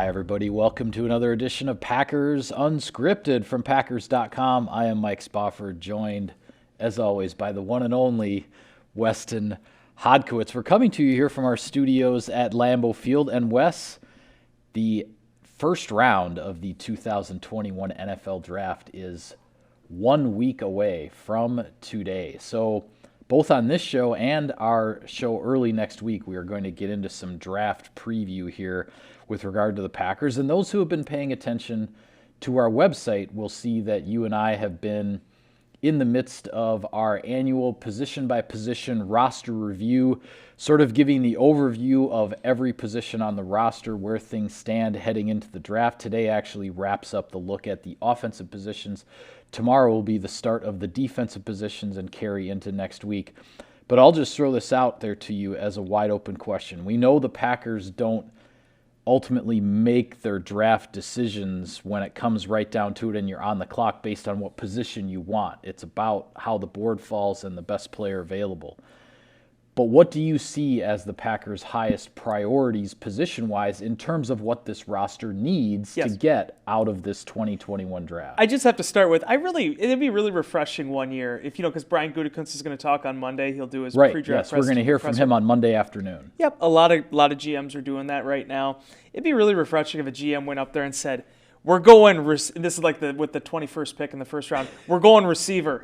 Hi, everybody. Welcome to another edition of Packers Unscripted from Packers.com. I am Mike Spofford, joined, as always, by the one and only Weston Hodkowitz. We're coming to you here from our studios at Lambeau Field. And Wes, the first round of the 2021 NFL Draft is 1 week away from today. So both on this show and our show early next week, we are going to get into some draft preview here with regard to the Packers. And those who have been paying attention to our website will see that you and I have been in the midst of our annual position-by-position roster review, sort of giving the overview of every position on the roster, where things stand heading into the draft. Today actually wraps up the look at the offensive positions. Tomorrow will be the start of the defensive positions and carry into next week. But I'll just throw this out there to you as a wide-open question. We know the Packers don't ultimately make their draft decisions when it comes right down to it and you're on the clock based on what position you want. It's about how the board falls and the best player available. But what do you see as the Packers' highest priorities position-wise in terms of what this roster needs to get out of this 2021 draft? I just have to start with, it'd be really refreshing one year if, because Brian Gutekunst is going to talk on Monday. He'll do his pre-draft Yes, we're going to hear from him on Monday afternoon. Yep, a lot of GMs are doing that right now. It'd be really refreshing if a GM went up there and said, we're going, this is like with the 21st pick in the first round, we're going receiver.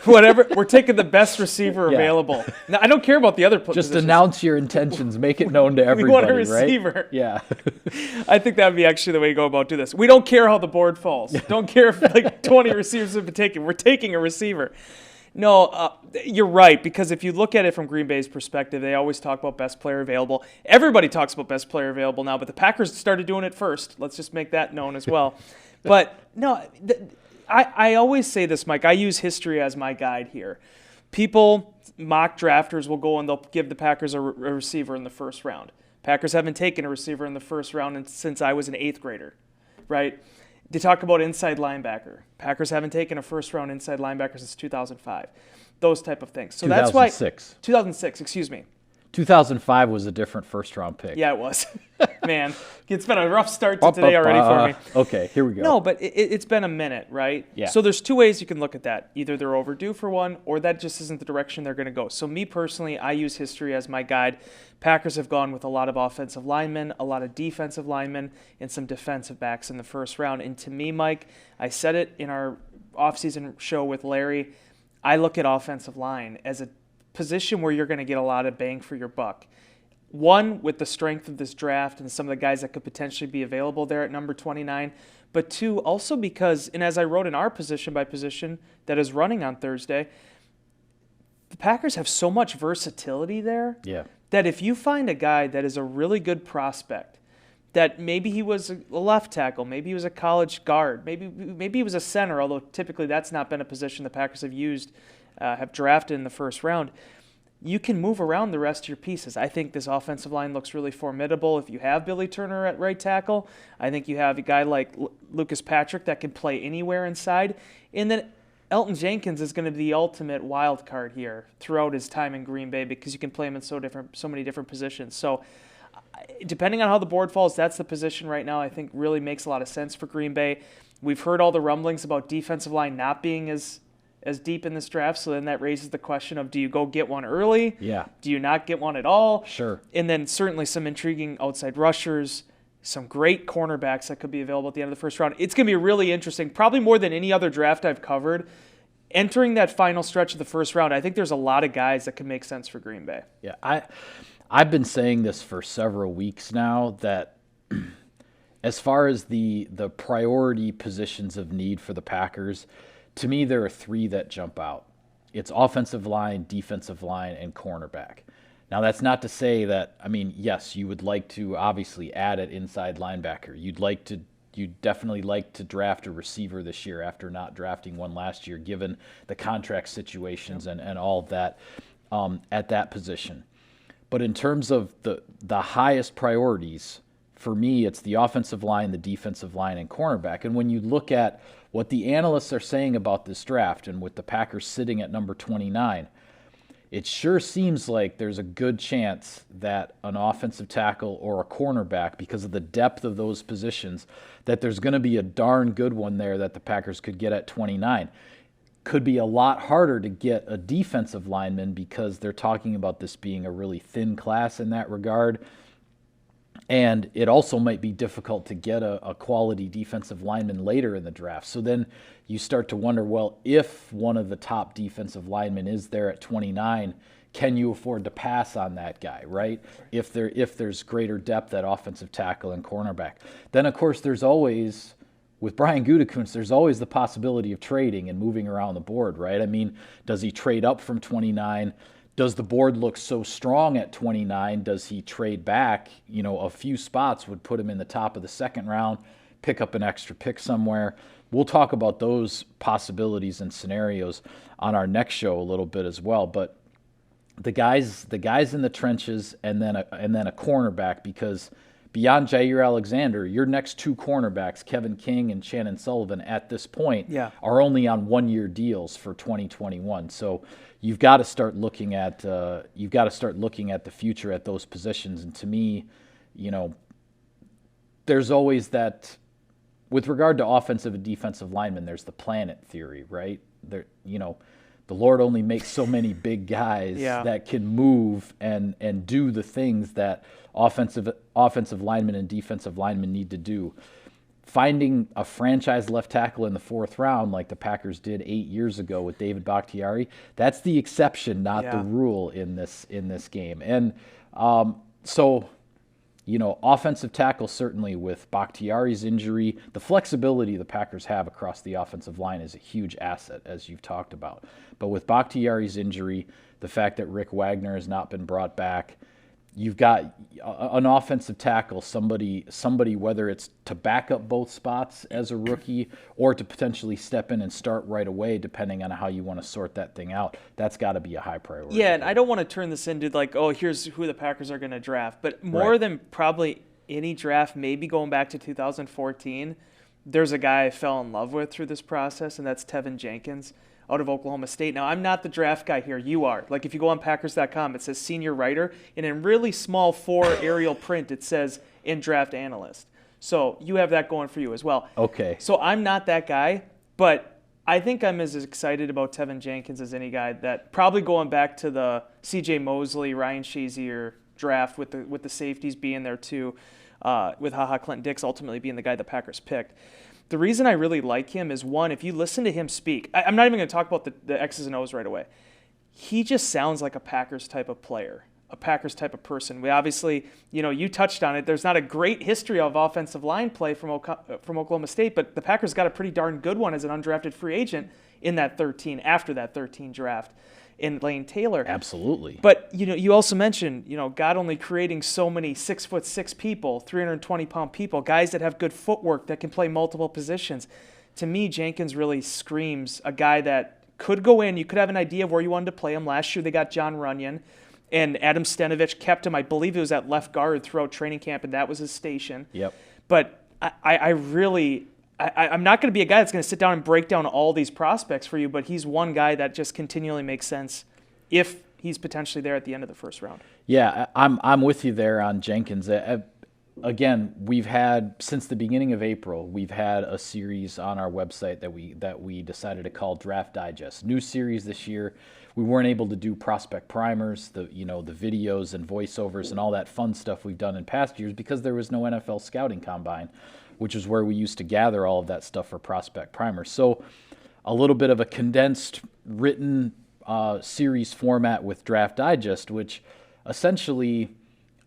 Whatever, we're taking the best receiver available. Now, I don't care about the other positions. Just announce your intentions, make it known to everybody, we want a receiver. Right? Yeah. I think that would be actually the way to go about do this. We don't care how the board falls. Don't care if like 20 receivers have been taken. We're taking a receiver. No, you're right, because if you look at it from Green Bay's perspective, they always talk about best player available. Everybody talks about best player available now, but the Packers started doing it first. Let's just make that known as well. But no, I always say this, Mike. I use history as my guide here. People, mock drafters, will go and they'll give the Packers a receiver in the first round. Packers haven't taken a receiver in the first round since I was an 8th grader, right? They talk about inside linebacker. Packers haven't taken a first-round inside linebacker since 2005. Those type of things. So 2006. That's why 2006, excuse me. 2005 was a different first-round pick. Yeah, it was. Man, it's been a rough start to today already for me. Okay, here we go. No, but it's been a minute, right? Yeah. So there's two ways you can look at that. Either they're overdue for one, or that just isn't the direction they're going to go. So me personally, I use history as my guide. Packers have gone with a lot of offensive linemen, a lot of defensive linemen, and some defensive backs in the first round. And to me, Mike, I said it in our offseason show with Larry, I look at offensive line as a position where you're going to get a lot of bang for your buck. One, with the strength of this draft and some of the guys that could potentially be available there at number 29. But two, also because, and as I wrote in our position by position that is running on Thursday, the Packers have so much versatility there that if you find a guy that is a really good prospect, that maybe he was a left tackle, maybe he was a college guard, maybe he was a center, although typically that's not been a position the Packers have drafted in the first round, you can move around the rest of your pieces. I think this offensive line looks really formidable. If you have Billy Turner at right tackle, I think you have a guy like Lucas Patrick that can play anywhere inside. And then Elton Jenkins is going to be the ultimate wild card here throughout his time in Green Bay because you can play him in so many different positions. So depending on how the board falls, that's the position right now I think really makes a lot of sense for Green Bay. We've heard all the rumblings about defensive line not being as deep in this draft, so then that raises the question of, do you go get one early? Yeah. Do you not get one at all? Sure. And then certainly some intriguing outside rushers, some great cornerbacks that could be available at the end of the first round. It's going to be really interesting, probably more than any other draft I've covered. Entering that final stretch of the first round, I think there's a lot of guys that can make sense for Green Bay. Yeah, I've been saying this for several weeks now that as far as the priority positions of need for the Packers, to me, there are three that jump out. It's offensive line, defensive line, and cornerback. Now, that's not to say that, yes, you would like to obviously add an inside linebacker. You'd definitely like to draft a receiver this year after not drafting one last year, given the contract situations and all of that at that position. But in terms of the highest priorities, for me, it's the offensive line, the defensive line, and cornerback. And when you look at what the analysts are saying about this draft and with the Packers sitting at number 29, it sure seems like there's a good chance that an offensive tackle or a cornerback, because of the depth of those positions, that there's going to be a darn good one there that the Packers could get at 29. Could be a lot harder to get a defensive lineman because they're talking about this being a really thin class in that regard. And it also might be difficult to get a quality defensive lineman later in the draft. So then you start to wonder, well, if one of the top defensive linemen is there at 29, can you afford to pass on that guy, right? If there's greater depth at offensive tackle and cornerback. Then, of course, there's always, with Brian Gutekunst, there's always the possibility of trading and moving around the board, right? I mean, does he trade up from 29? Does the board look so strong at 29? Does he trade back? You know, a few spots would put him in the top of the second round, pick up an extra pick somewhere. We'll talk about those possibilities and scenarios on our next show a little bit as well. But the guys in the trenches, and then a cornerback, because beyond Jair Alexander, your next two cornerbacks, Kevin King and Shannon Sullivan, at this point are only on one-year deals for 2021. So you've got to start looking at the future at those positions. And to me, you know, there's always that. With regard to offensive and defensive linemen, there's the planet theory, right? There, you know, the Lord only makes so many big guys that can move and do the things that offensive linemen and defensive linemen need to do. Finding a franchise left tackle in the fourth round, like the Packers did 8 years ago with David Bakhtiari, that's the exception, not the rule in this game. And so, you know, offensive tackle, certainly with Bakhtiari's injury, the flexibility the Packers have across the offensive line is a huge asset, as you've talked about. But with Bakhtiari's injury, the fact that Rick Wagner has not been brought back, you've got an offensive tackle, somebody, whether it's to back up both spots as a rookie or to potentially step in and start right away, depending on how you want to sort that thing out. That's got to be a high priority. Yeah, and I don't want to turn this into like, oh, here's who the Packers are going to draft. But more than probably any draft, maybe going back to 2014, there's a guy I fell in love with through this process, and that's Teven Jenkins out of Oklahoma State. Now, I'm not the draft guy here. You are. Like, if you go on Packers.com, it says senior writer, and in really small 4 Arial print, it says in draft analyst. So you have that going for you as well. Okay. So I'm not that guy, but I think I'm as excited about Teven Jenkins as any guy. That probably going back to the C.J. Mosley, Ryan Shazier draft with the safeties being there too, with HaHa Clinton-Dix ultimately being the guy the Packers picked. The reason I really like him is, one, if you listen to him speak, I'm not even going to talk about the X's and O's right away. He just sounds like a Packers type of player, a Packers type of person. We obviously, you know, you touched on it. There's not a great history of offensive line play from Oklahoma State, but the Packers got a pretty darn good one as an undrafted free agent after that 13 draft. In Lane Taylor. Absolutely. But, you know, you also mentioned, you know, God only creating so many 6'6" people, 320-pound people, guys that have good footwork that can play multiple positions. To me, Jenkins really screams a guy that could go in. You could have an idea of where you wanted to play him. Last year they got John Runyon, and Adam Stenovich kept him. I believe it was at left guard throughout training camp, and that was his station. Yep. But I'm not going to be a guy that's going to sit down and break down all these prospects for you, but he's one guy that just continually makes sense if he's potentially there at the end of the first round. Yeah, I'm with you there on Jenkins. Again, we've had, since the beginning of April, we've had a series on our website that we decided to call Draft Digest. New series this year. We weren't able to do prospect primers, the videos and voiceovers and all that fun stuff we've done in past years because there was no NFL scouting combine, which is where we used to gather all of that stuff for prospect primers. So a little bit of a condensed written series format with Draft Digest, which essentially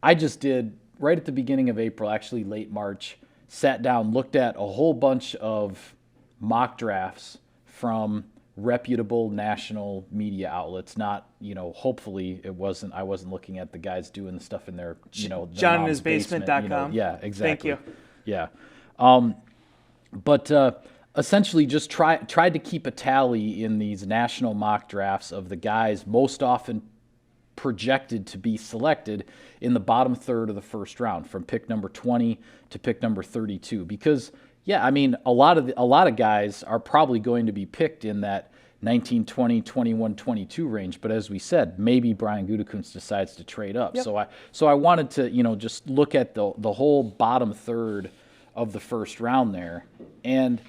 I just did right at the beginning of April, actually late March, sat down, looked at a whole bunch of mock drafts from reputable national media outlets. Not, hopefully I wasn't looking at the guys doing the stuff in their, JohnInHisBasement.com. Yeah, exactly. Thank you. Yeah. But essentially just tried to keep a tally in these national mock drafts of the guys most often projected to be selected in the bottom third of the first round, from pick number 20 to pick number 32. Because, a lot of guys are probably going to be picked in that 19, 20, 21, 22 range. But as we said, maybe Brian Gutekunst decides to trade up. Yep. So I wanted to, just look at the whole bottom third of the first round there. And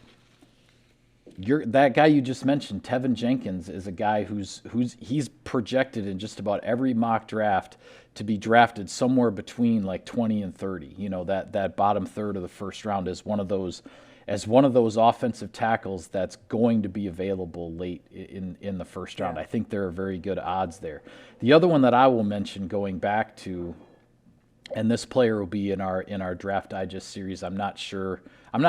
that guy you just mentioned, Teven Jenkins, is a guy he's projected in just about every mock draft to be drafted somewhere between like 20 and 30. That bottom third of the first round is one of those offensive tackles that's going to be available late in the first round. Yeah. I think there are very good odds there. The other one that I will mention going back to, and this player will be in our Draft Digest series. I'm not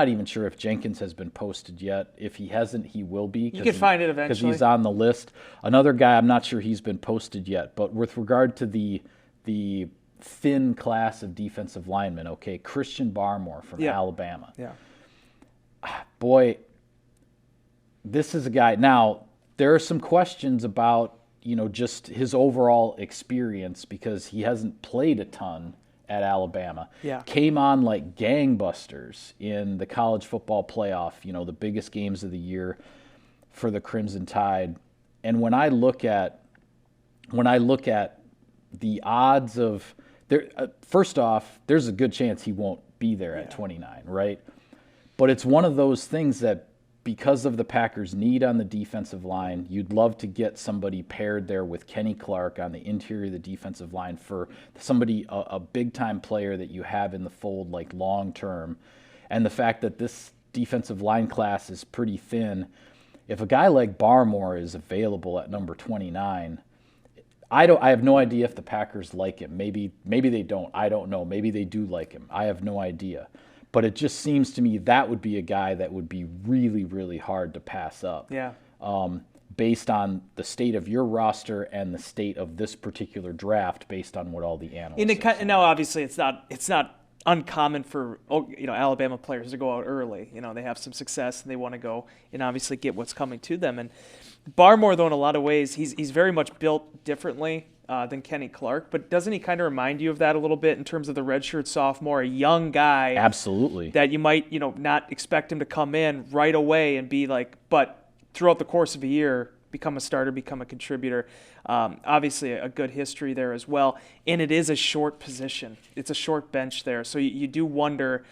even sure if Jenkins has been posted yet. If he hasn't, he will be. You can find it eventually. Because he's on the list. Another guy, I'm not sure he's been posted yet. But with regard to the thin class of defensive linemen, okay, Christian Barmore from Alabama. Yeah. Boy, this is a guy. Now, there are some questions about, just his overall experience because he hasn't played a ton at Alabama. Yeah. Came on like gangbusters in the college football playoff, the biggest games of the year for the Crimson Tide. And when I look at the odds of there, first off, there's a good chance he won't be there at 29, right? But it's one of those things that because of the Packers' need on the defensive line, you'd love to get somebody paired there with Kenny Clark on the interior of the defensive line for somebody, a big-time player that you have in the fold like long-term. And the fact that this defensive line class is pretty thin, if a guy like Barmore is available at number 29, I have no idea if the Packers like him. Maybe they don't. I don't know. Maybe they do like him. I have no idea. But it just seems to me that would be a guy that would be really, really hard to pass up. Yeah. Based on the state of your roster and the state of this particular draft, based on what all the analysts. And now, obviously, it's not uncommon for Alabama players to go out early. They have some success and they want to go and obviously get what's coming to them. And Barmore, though, in a lot of ways, he's very much built differently than Kenny Clark, but doesn't he kind of remind you of that a little bit in terms of the redshirt sophomore, a young guy? Absolutely. That you might, not expect him to come in right away and be like, but throughout the course of a year, become a starter, become a contributor. Obviously, a good history there as well. And it is a short position. It's a short bench there. So you do wonder,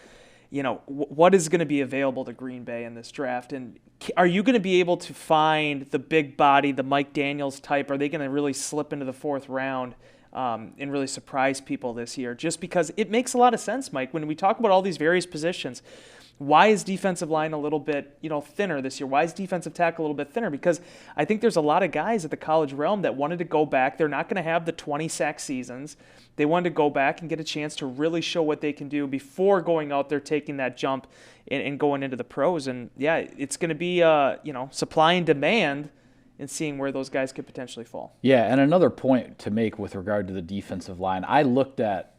what is going to be available to Green Bay in this draft? And are you going to be able to find the big body, the Mike Daniels type? Are they going to really slip into the fourth round and really surprise people this year? Just because it makes a lot of sense, Mike, when we talk about all these various positions. Why is defensive line a little bit, thinner this year? Why is defensive tackle a little bit thinner? Because I think there's a lot of guys at the college realm that wanted to go back. They're not going to have the 20 sack seasons. They wanted to go back and get a chance to really show what they can do before going out there, taking that jump and going into the pros. And yeah, it's going to be, supply and demand and seeing where those guys could potentially fall. Yeah, and another point to make with regard to the defensive line, I looked at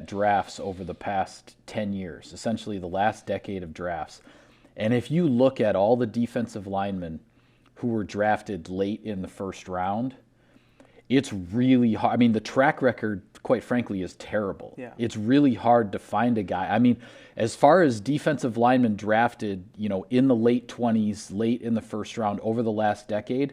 drafts over the past 10 years, essentially the last decade of drafts. And if you look at all the defensive linemen who were drafted late in the first round, it's really hard. I mean, the track record, quite frankly, is terrible. Yeah. It's really hard to find a guy. I mean, as far as defensive linemen drafted, in the late 20s, late in the first round over the last decade,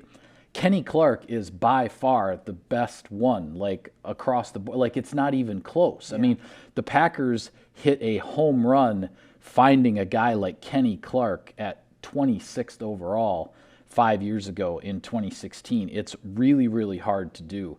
Kenny Clark is by far the best one, like across the board. Like it's not even close. Yeah. I mean, the Packers hit a home run finding a guy like Kenny Clark at 26th overall 5 years ago in 2016. It's really, really hard to do.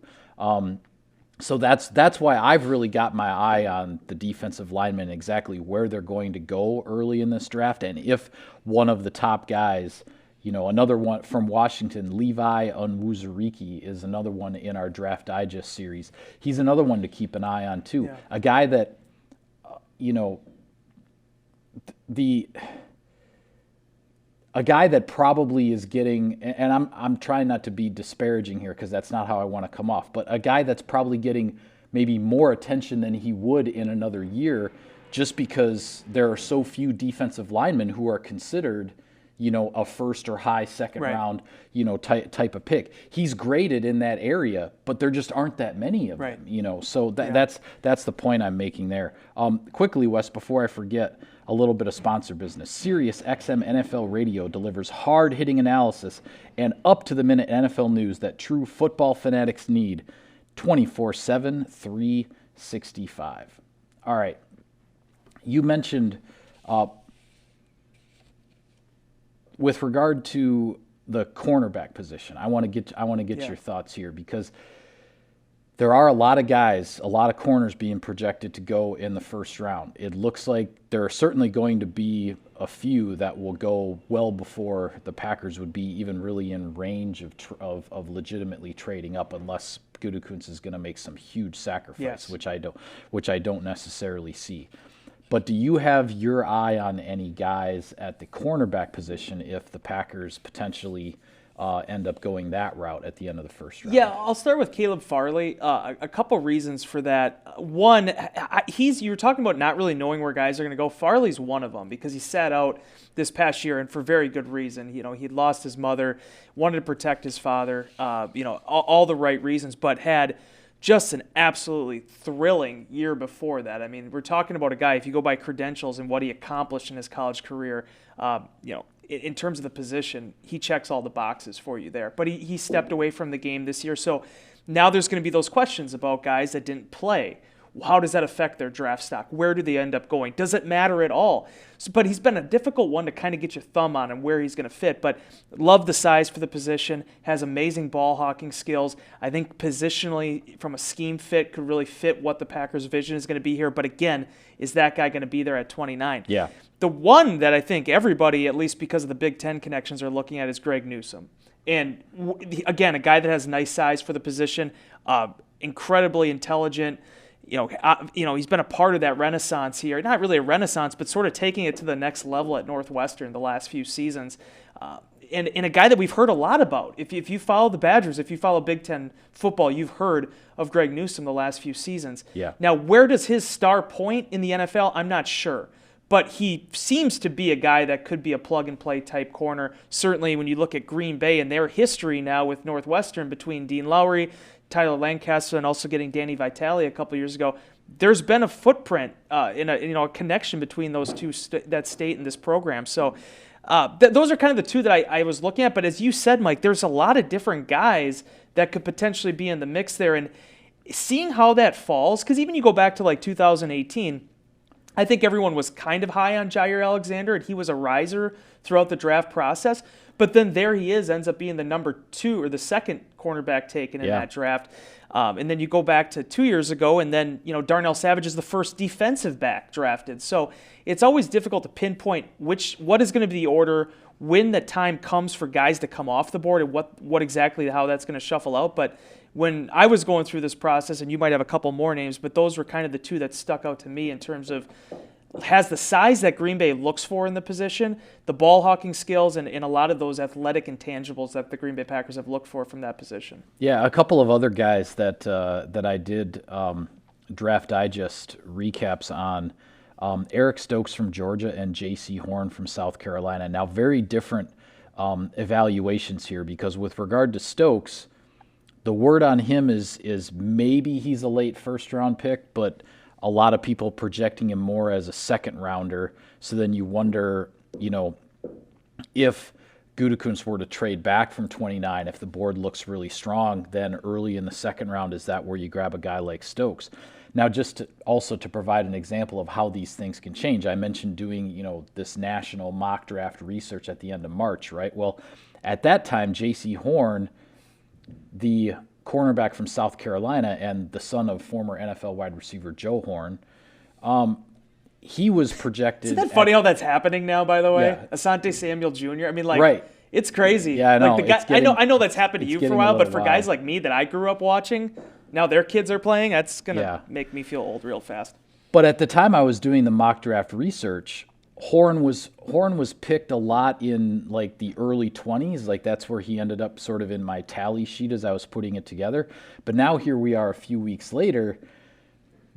So that's why I've really got my eye on the defensive linemen, exactly where they're going to go early in this draft, and if one of the top guys. Another one from Washington, Levi Onwuzurike, is another one in our Draft Digest series. He's another one to keep an eye on, too. Yeah. A guy that, a guy that probably is getting, and I'm trying not to be disparaging here because that's not how I want to come off, but a guy that's probably getting maybe more attention than he would in another year just because there are so few defensive linemen who are considered a first or high second round, type of pick. He's graded in that area, but there just aren't that many of them, So that's the point I'm making there. Quickly, Wes, before I forget, a little bit of sponsor business. Sirius XM NFL Radio delivers hard-hitting analysis and up-to-the-minute NFL news that true football fanatics need 24/7, 365. All right. You mentioned with regard to the cornerback position, I want to get your thoughts here, because there are a lot of guys, a lot of corners being projected to go in the first round. It looks like there are certainly going to be a few that will go well before the Packers would be even really in range of legitimately trading up, unless Gutekunst is going to make some huge sacrifice, which I don't necessarily see. But do you have your eye on any guys at the cornerback position if the Packers potentially end up going that route at the end of the first round? Yeah, I'll start with Caleb Farley. A couple reasons for that. One, you were talking about not really knowing where guys are going to go. Farley's one of them because he sat out this past year, and for very good reason. He'd lost his mother, wanted to protect his father. All the right reasons, but had just an absolutely thrilling year before that. I mean, we're talking about a guy, if you go by credentials and what he accomplished in his college career, in terms of the position, he checks all the boxes for you there. But he stepped away from the game this year. So now there's going to be those questions about guys that didn't play. How does that affect their draft stock? Where do they end up going? Does it matter at all? But he's been a difficult one to kind of get your thumb on and where he's going to fit. But love the size for the position, has amazing ball hawking skills. I think positionally, from a scheme fit, could really fit what the Packers' vision is going to be here. But again, is that guy going to be there at 29? Yeah. The one that I think everybody, at least because of the Big Ten connections, are looking at is Greg Newsome. And again, a guy that has nice size for the position, incredibly intelligent. He's been a part of that renaissance here. Not really a renaissance, but sort of taking it to the next level at Northwestern the last few seasons. And a guy that we've heard a lot about. If you follow the Badgers, if you follow Big Ten football, you've heard of Greg Newsome the last few seasons. Yeah. Now, where does his star point in the NFL? I'm not sure. But he seems to be a guy that could be a plug-and-play type corner. Certainly when you look at Green Bay and their history now with Northwestern between Dean Lowry, Tyler Lancaster, and also getting Danny Vitale a couple years ago, there's been a footprint in a connection between those two, that state and this program. So those are kind of the two that I was looking at. But as you said, Mike, there's a lot of different guys that could potentially be in the mix there. And seeing how that falls, because even you go back to like 2018, I think everyone was kind of high on Jair Alexander, and he was a riser throughout the draft process. But then there he is, ends up being the number 2 or the second cornerback taken in that draft. And then you go back to 2 years ago, and then Darnell Savage is the first defensive back drafted. So it's always difficult to pinpoint what is going to be the order, when the time comes for guys to come off the board, and what exactly how that's going to shuffle out. But when I was going through this process, and you might have a couple more names, but those were kind of the two that stuck out to me in terms of has the size that Green Bay looks for in the position, the ball hawking skills, and a lot of those athletic intangibles that the Green Bay Packers have looked for from that position. Yeah, a couple of other guys that I did Draft Digest recaps on. Eric Stokes from Georgia and J.C. Horn from South Carolina. Now, very different evaluations here, because with regard to Stokes, the word on him is maybe he's a late first-round pick, but a lot of people projecting him more as a second-rounder. So then you wonder, if Gutekunst were to trade back from 29, if the board looks really strong, then early in the second round, is that where you grab a guy like Stokes? Now, also to provide an example of how these things can change, I mentioned doing, this national mock draft research at the end of March, right? Well, at that time, J.C. Horn, the cornerback from South Carolina and the son of former NFL wide receiver Joe Horn, he was projected. Isn't that funny how that's happening now, by the way? Yeah. Asante Samuel Jr. I mean, right. It's crazy. Yeah, I know. I know that's happened to you for a while, but for guys like me that I grew up watching, now their kids are playing, that's going to make me feel old real fast. But at the time I was doing the mock draft research, Horn was picked a lot in like the early 20s. Like that's where he ended up sort of in my tally sheet as I was putting it together. But now here we are a few weeks later.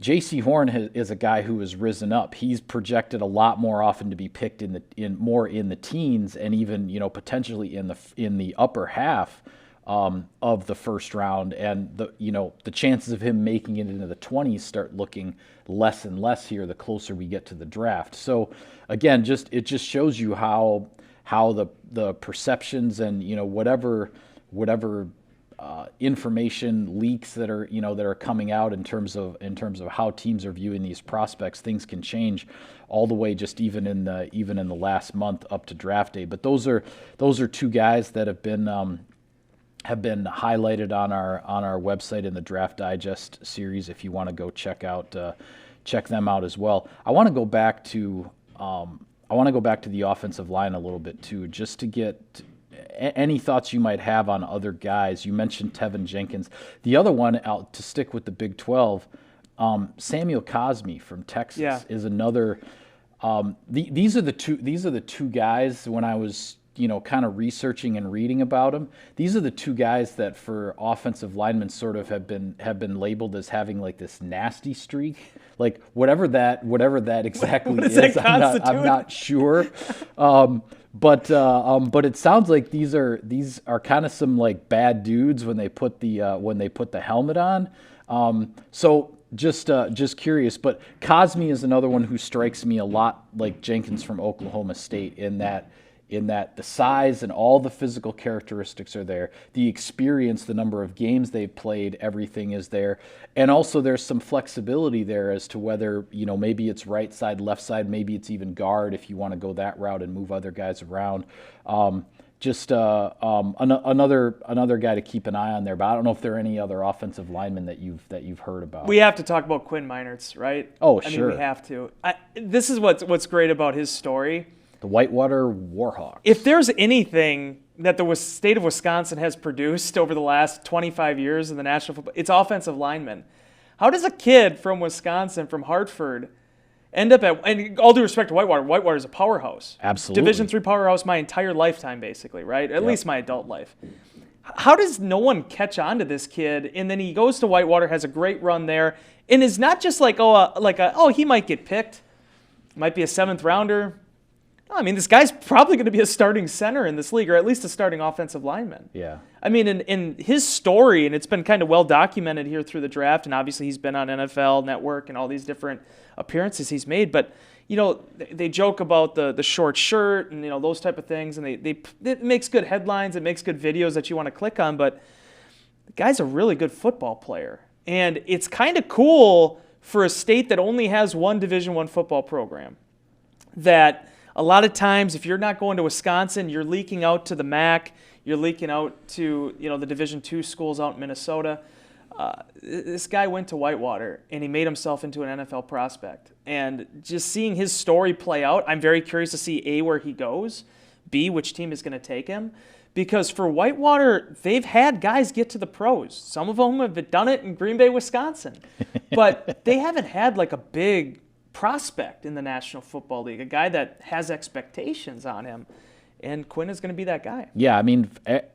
J.C. Horn is a guy who has risen up. He's projected a lot more often to be picked in the teens, and even potentially in the upper half of the first round, and the chances of him making it into the 20s start looking less and less here the closer we get to the draft. So again, it just shows you how the perceptions and whatever information leaks that are coming out in terms of how teams are viewing these prospects, things can change all the way just even in the last month up to draft day. But those are two guys that have been highlighted on our website in the Draft Digest series. If you want to go check them out as well. I want to go back to the offensive line a little bit too, just to get any thoughts you might have on other guys. You mentioned Teven Jenkins. The other one, out to stick with the Big 12, Samuel Cosmi from Texas is another. These are the two guys when I was kind of researching and reading about them. These are the two guys that for offensive linemen sort of have been labeled as having like this nasty streak, like whatever that exactly is. I'm not sure. But it sounds like these are kind of some like bad dudes when they put the helmet on. So just curious, but Cosmi is another one who strikes me a lot like Jenkins from Oklahoma State in that the size and all the physical characteristics are there. The experience, the number of games they've played, everything is there. And also there's some flexibility there as to whether, maybe it's right side, left side, maybe it's even guard if you want to go that route and move other guys around. Another guy to keep an eye on there, but I don't know if there are any other offensive linemen that you've heard about. We have to talk about Quinn Meinerz, right? Oh, sure. I mean, we have to. This is what's great about his story. The Whitewater Warhawks. If there's anything that the state of Wisconsin has produced over the last 25 years in the national football, it's offensive linemen. How does a kid from Wisconsin, from Hartford, end up at, and all due respect to Whitewater is a powerhouse. Absolutely. Division III powerhouse my entire lifetime, basically, right? At least my adult life. How does no one catch on to this kid? And then he goes to Whitewater, has a great run there, and is not just like, he might get picked. Might be a 7th rounder. I mean, this guy's probably going to be a starting center in this league, or at least a starting offensive lineman. Yeah. I mean, in his story, and it's been kind of well documented here through the draft, and obviously he's been on NFL Network and all these different appearances he's made. But they joke about the short shirt and those type of things, and it makes good headlines, it makes good videos that you want to click on. But the guy's a really good football player, and it's kind of cool for a state that only has one Division I football program that. A lot of times, if you're not going to Wisconsin, you're leaking out to the MAC, you're leaking out to the Division II schools out in Minnesota. This guy went to Whitewater, and he made himself into an NFL prospect. And just seeing his story play out, I'm very curious to see, A, where he goes, B, which team is going to take him. Because for Whitewater, they've had guys get to the pros. Some of them have done it in Green Bay, Wisconsin. But they haven't had like a big prospect in the National Football League, a guy that has expectations on him, and Quinn is going to be that guy. Yeah, I mean,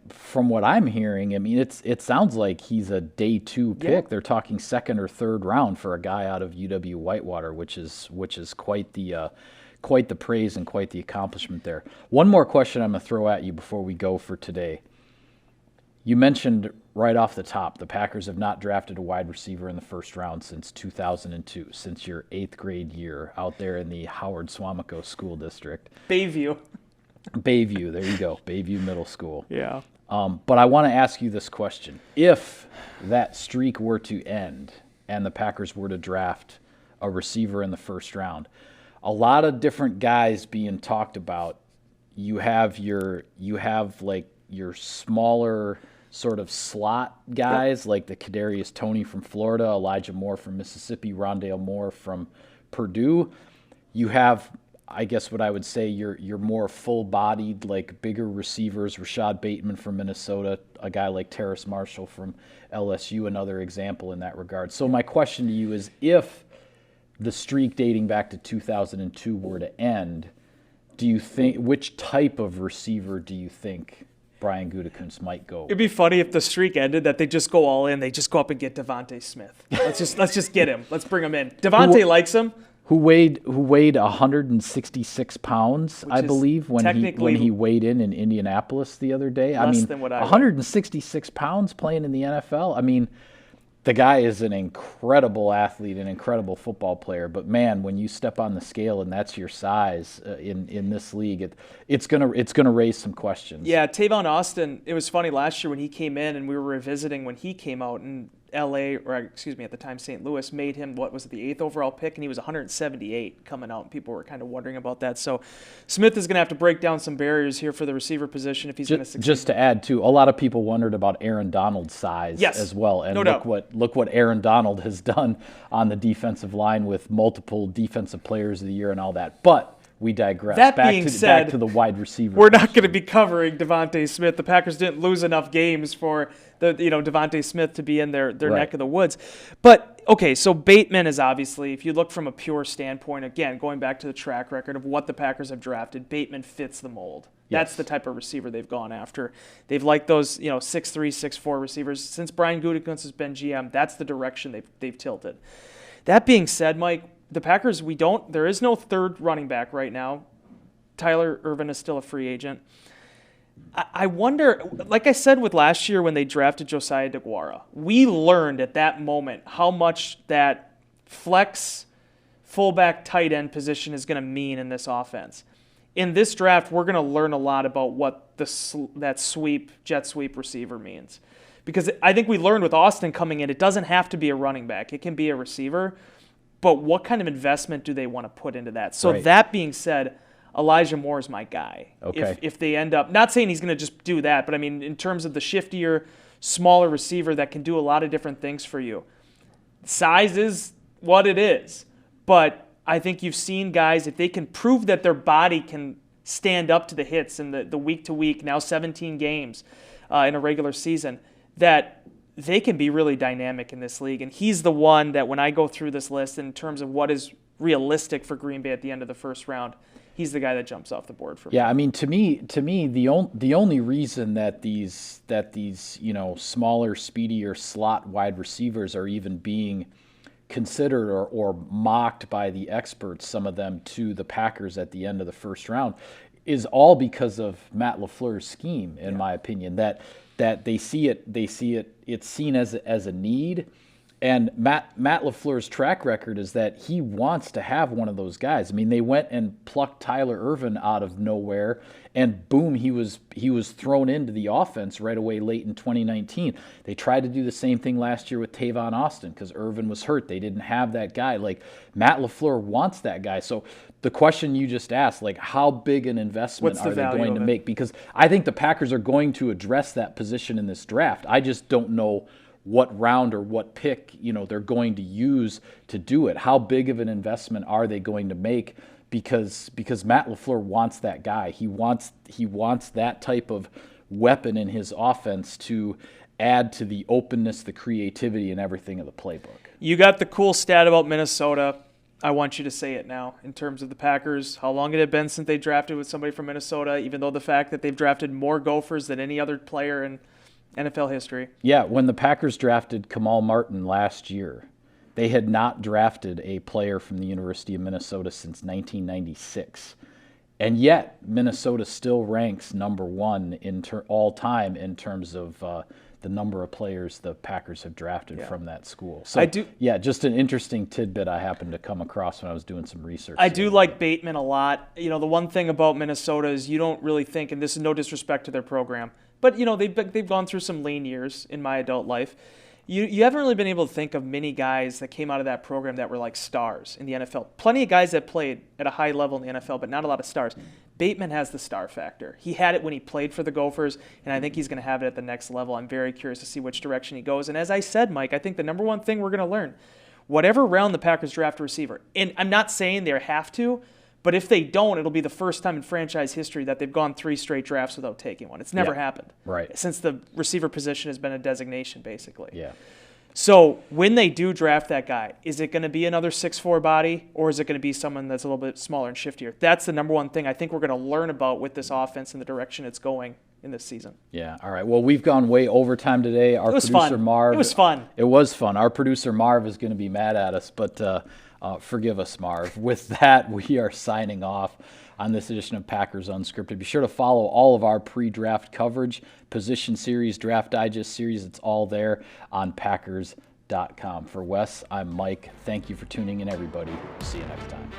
from what I'm hearing, I mean, it sounds like he's a day 2 pick. Yeah. They're talking 2nd or 3rd round for a guy out of UW Whitewater, which is quite the praise and quite the accomplishment there. One more question I'm going to throw at you before we go for today. You mentioned right off the top, the Packers have not drafted a wide receiver in the first round since 2002, since your 8th grade year out there in the Howard Swamico School District. Bayview, there you go, Bayview Middle School. Yeah. But I want to ask you this question. If that streak were to end and the Packers were to draft a receiver in the first round, a lot of different guys being talked about. You have like your smaller sort of slot guys, like the Kadarius Toney from Florida, Elijah Moore from Mississippi, Rondale Moore from Purdue. You have, I guess what I would say, your more full-bodied, like bigger receivers, Rashad Bateman from Minnesota, a guy like Terrace Marshall from LSU, another example in that regard. So my question to you is, if the streak dating back to 2002 were to end, do you think, which type of receiver do you think Brian Gutekunst might go? It'd be funny if the streak ended that they just go all in. They just go up and get Devontae Smith. Let's just get him. Let's bring him in. Devontae likes him. who weighed 166 pounds, I is believe, when technically he weighed in Indianapolis the other day. I less mean, than what I 166 pounds playing in the NFL. I mean, the guy is an incredible athlete, an incredible football player. But man, when you step on the scale and that's your size in this league, it's gonna raise some questions. Yeah, Tavon Austin. It was funny last year when he came in, and we were revisiting when he came out in L.A. or excuse me, at the time St. Louis made him what was it, the 8th overall pick, and he was 178 coming out, and people were kind of wondering about that. So Smith is going to have to break down some barriers here for the receiver position if he's going to succeed. Just to add too, a lot of people wondered about Aaron Donald's size as well, and no doubt. look what Aaron Donald has done on the defensive line with multiple defensive players of the year and all that. But we digress. That back being said, back to the wide receiver. We're not going to be covering Devontae Smith. The Packers didn't lose enough games for Devontae Smith to be in their right. neck of the woods. But okay, so Bateman is obviously, if you look from a pure standpoint, again going back to the track record of what the Packers have drafted, Bateman fits the mold. That's the type of receiver they've gone after. They've liked those 6'3", 6'4" receivers since Brian Gutekunst has been GM. That's the direction they've tilted. That being said, Mike, the Packers, there is no third running back right now. Tyler Ervin is still a free agent. I wonder, like I said with last year when they drafted Josiah DeGuara, we learned at that moment how much that flex fullback tight end position is going to mean in this offense. In this draft, we're going to learn a lot about what that jet sweep receiver means. Because I think we learned with Austin coming in, it doesn't have to be a running back. It can be a receiver. But what kind of investment do they want to put into that? So That being said, Elijah Moore is my guy. Okay. If they end up, not saying he's going to just do that, but I mean in terms of the shiftier, smaller receiver that can do a lot of different things for you. Size is what it is. But I think you've seen guys, if they can prove that their body can stand up to the hits in the week-to-week, now 17 games in a regular season, that they can be really dynamic in this league. And he's the one that when I go through this list in terms of what is realistic for Green Bay at the end of the first round, he's the guy that jumps off the board for me. Yeah, I mean, to me, the only reason that these smaller, speedier slot wide receivers are even being considered or mocked by the experts, some of them, to the Packers at the end of the first round, is all because of Matt LaFleur's scheme, in my opinion. That they see it's seen as a need. And Matt LaFleur's track record is that he wants to have one of those guys. I mean, they went and plucked Tyler Ervin out of nowhere, and boom, he was thrown into the offense right away late in 2019. They tried to do the same thing last year with Tavon Austin because Ervin was hurt. They didn't have that guy. Like, Matt LaFleur wants that guy. So the question you just asked, like, how big an investment are they going to make? Because I think the Packers are going to address that position in this draft. I just don't know what round or what pick they're going to use to do it. How big of an investment are they going to make? Because Matt LaFleur wants that guy. He wants that type of weapon in his offense to add to the openness, the creativity, and everything of the playbook. You got the cool stat about Minnesota. I want you to say it now in terms of the Packers. How long had it been since they drafted with somebody from Minnesota, even though the fact that they've drafted more Gophers than any other player in NFL history? Yeah, when the Packers drafted Kamal Martin last year, they had not drafted a player from the University of Minnesota since 1996. And yet, Minnesota still ranks number one all time in terms of the number of players the Packers have drafted from that school. So, just an interesting tidbit I happened to come across when I was doing some research. I do like Bateman a lot. The one thing about Minnesota is you don't really think, and this is no disrespect to their program, but they've gone through some lean years in my adult life. You haven't really been able to think of many guys that came out of that program that were like stars in the NFL. Plenty of guys that played at a high level in the NFL, but not a lot of stars. Bateman has the star factor. He had it when he played for the Gophers, and I think he's going to have it at the next level. I'm very curious to see which direction he goes. And as I said, Mike, I think the number one thing we're going to learn, whatever round the Packers draft a receiver, and I'm not saying they have to, but if they don't, it'll be the first time in franchise history that they've gone 3 straight drafts without taking one. It's never happened. Right. Since the receiver position has been a designation, basically. Yeah. So when they do draft that guy, is it going to be another 6'4" body, or is it going to be someone that's a little bit smaller and shiftier? That's the number one thing I think we're going to learn about with this offense and the direction it's going in this season. Yeah, all right. Well, we've gone way overtime today. Our producer fun. Marv. It was fun. It was fun. Our producer Marv is going to be mad at us, but Forgive us, Marv. With that, we are signing off on this edition of Packers Unscripted. Be sure to follow all of our pre-draft coverage, position series, draft digest series. It's all there on Packers.com. For Wes, I'm Mike. Thank you for tuning in, everybody. See you next time.